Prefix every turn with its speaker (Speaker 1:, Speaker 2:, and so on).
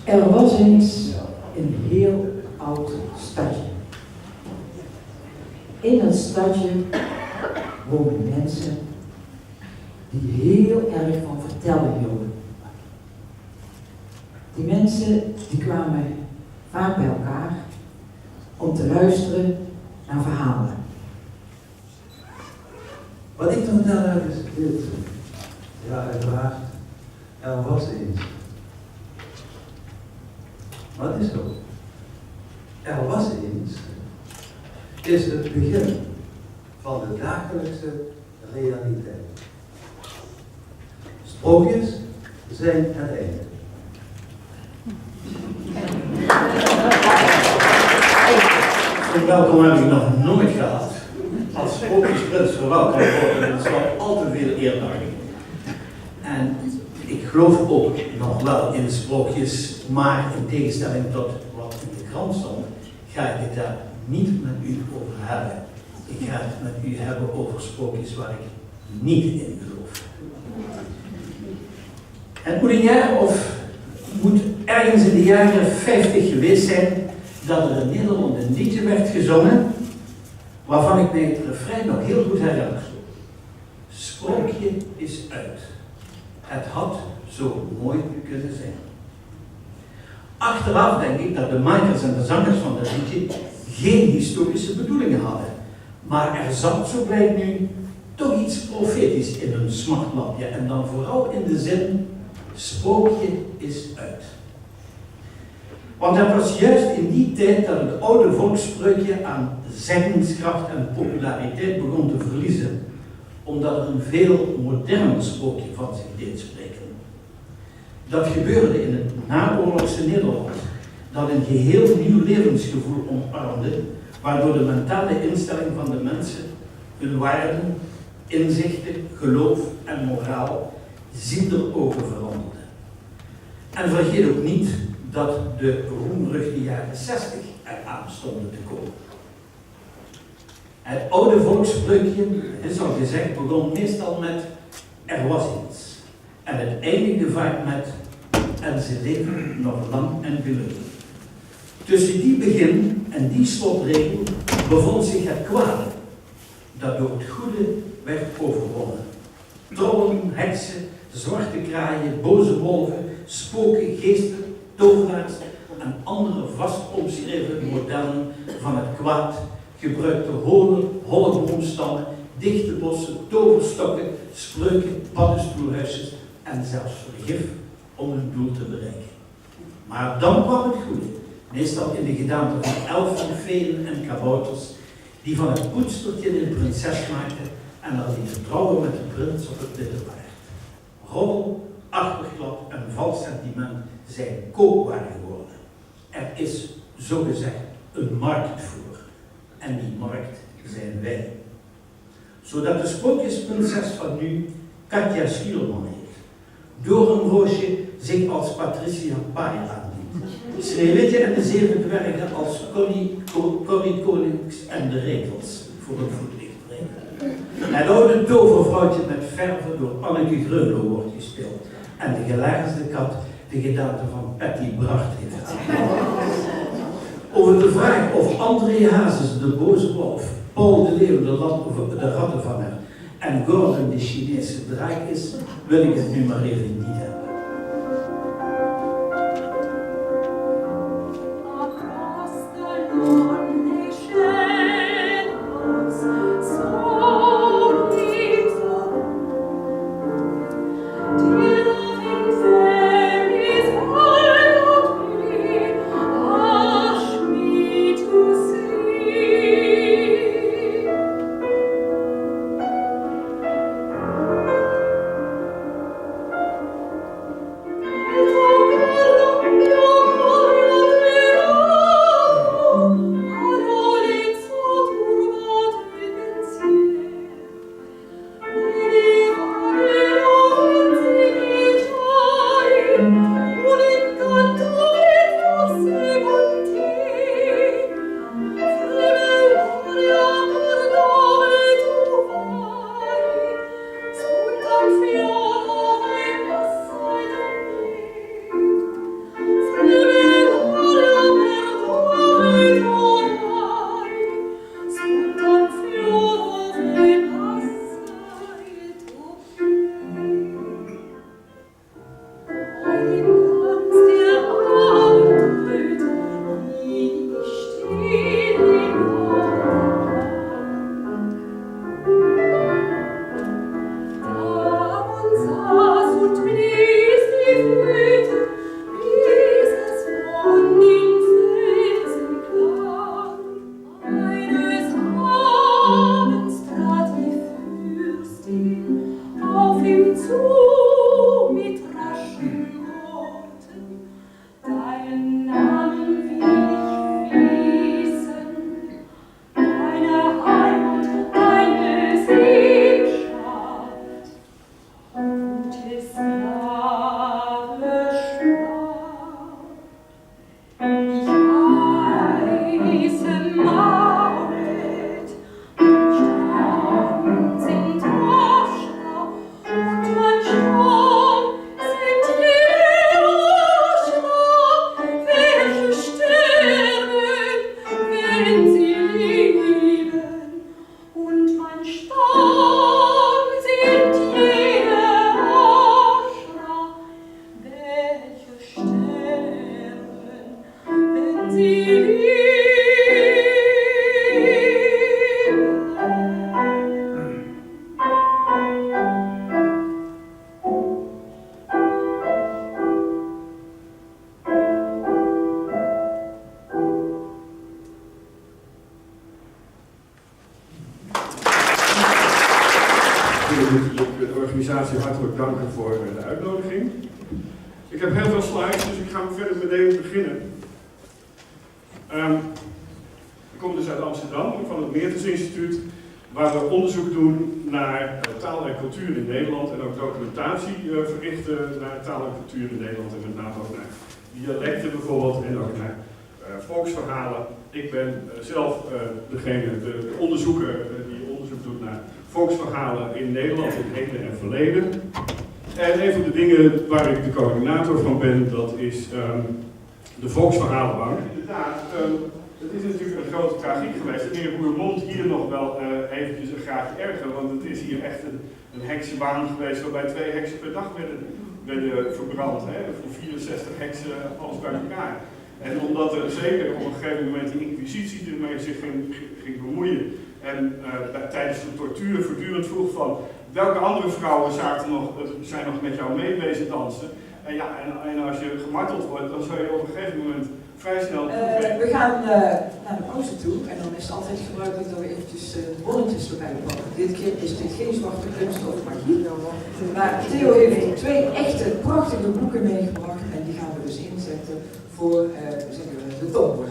Speaker 1: Er was eens een heel oud stadje. In dat stadje woonden mensen die heel erg van vertellen hielden. Die mensen die kwamen vaak bij elkaar om te luisteren naar verhalen.
Speaker 2: Wat ik te vertellen heb is dit. Ja, uiteraard. Er was eens. Wat is zo? Er was eens is het begin van de dagelijkse realiteit. Sprookjes zijn het einde.
Speaker 3: Zo'n welkom heb ik nog nooit gehad. Als sprookjesprins verwelkomd worden, dat is wel al te veel eerdagen. En ik geloof ook nog wel in sprookjes, maar in tegenstelling tot wat in de krant stond, ga ik het daar niet met u over hebben. Ik ga het met u hebben over sprookjes waar ik niet in geloof. Het moet een jaar of moet ergens in de jaren 50 geweest zijn dat er in Nederland een liedje werd gezongen waarvan ik mij het refrein nog heel goed herinner. Sprookje is uit. Het had zo mooi kunnen zijn. Achteraf denk ik dat de makers en de zangers van dat liedje geen historische bedoelingen hadden. Maar er zat, zo blijkt nu, toch iets profetisch in hun smartlapje. En dan vooral in de zin, sprookje is uit. Want het was juist in die tijd dat het oude volksspreukje aan zeggingskracht en populariteit begon te verliezen, omdat er een veel moderner sprookje van zich deed spreken. Dat gebeurde in het naoorlogse Nederland, dat een geheel nieuw levensgevoel omarmde, waardoor de mentale instelling van de mensen, hun waarden, inzichten, geloof en moraal ziender ogen veranderde. En vergeet ook niet dat de roemruchte jaren 60 eraan stonden te komen. Het oude volksspreukje, het is al gezegd, begon meestal met er was iets. En het eindigde vaak met en ze leven nog lang en gelukkig. Tussen die begin en die slotregel bevond zich het kwade, dat door het goede werd overwonnen. Trollen, heksen, zwarte kraaien, boze wolven, spoken, geesten, tovenaars en andere vast omschreven modellen van het kwaad gebruikte holle boomstammen, dichte bossen, toverstokken, spreuken, paddenstoelhuisjes en zelfs vergif om hun doel te bereiken. Maar dan kwam het goede, meestal in de gedaante van elfen, feeën en kabouters, die van het poetstertje een prinses maakten en dat die trouwen met de prins op het witte paard. Roddel, achterklap en vals sentiment zijn koopwaar geworden. Er is, zogezegd, een markt voor. En die markt zijn wij. Zodat de sprookjesprinses van nu Katja Schuurman heet. Doornroosje zich als Patricia Pai aandient. Sneeuwwitje en de zeven dwergen als Corrie Konings en de Rekels voor het voetlicht brengen. Het oude tovervrouwtje met verven door Anneke Greulow wordt gespeeld. En de gelaarsde kat de gedaante van Patty Bracht heeft. Over de vraag of André Hazes de boze wolf, Paul de Leeuw de rattenvanger en Gordon de Chinese draak is, wil ik het nu maar even niet hebben.
Speaker 4: hartelijk danken voor de uitnodiging. Ik heb heel veel slides, dus ik ga verder meteen beginnen. Ik kom dus uit Amsterdam, van het Meertens Instituut, waar we onderzoek doen naar taal en cultuur in Nederland en ook documentatie verrichten naar taal en cultuur in Nederland en met name ook naar dialecten bijvoorbeeld en ook naar volksverhalen. Ik ben zelf de onderzoeker die onderzoek doet naar volksverhalen in Nederland in heden en verleden. En een van de dingen waar ik de coördinator van ben, dat is de Volksverhalenbank. Inderdaad, het is natuurlijk een grote tragiek geweest. En meneer Roermond hier nog wel eventjes een graadje erger, want het is hier echt een heksenbaan geweest waarbij 2 heksen per dag werden verbrand. Hè? Voor 64 heksen alles bij elkaar. En omdat er zeker op een gegeven moment de inquisitie ermee zich ging bemoeien en tijdens de tortuur voortdurend vroeg van welke andere vrouwen zijn nog met jou mee bezig dansen. En ja, en als je gemarteld wordt, dan zou je op een gegeven moment vrij snel
Speaker 1: we gaan naar de pauze toe en dan is het altijd gebruikelijk dat we eventjes de bolletjes erbij pakken. Dit keer is dit geen zwarte kunst of magie. Maar Theo heeft 2 echte prachtige boeken meegebracht en die gaan we dus inzetten voor de domwoord.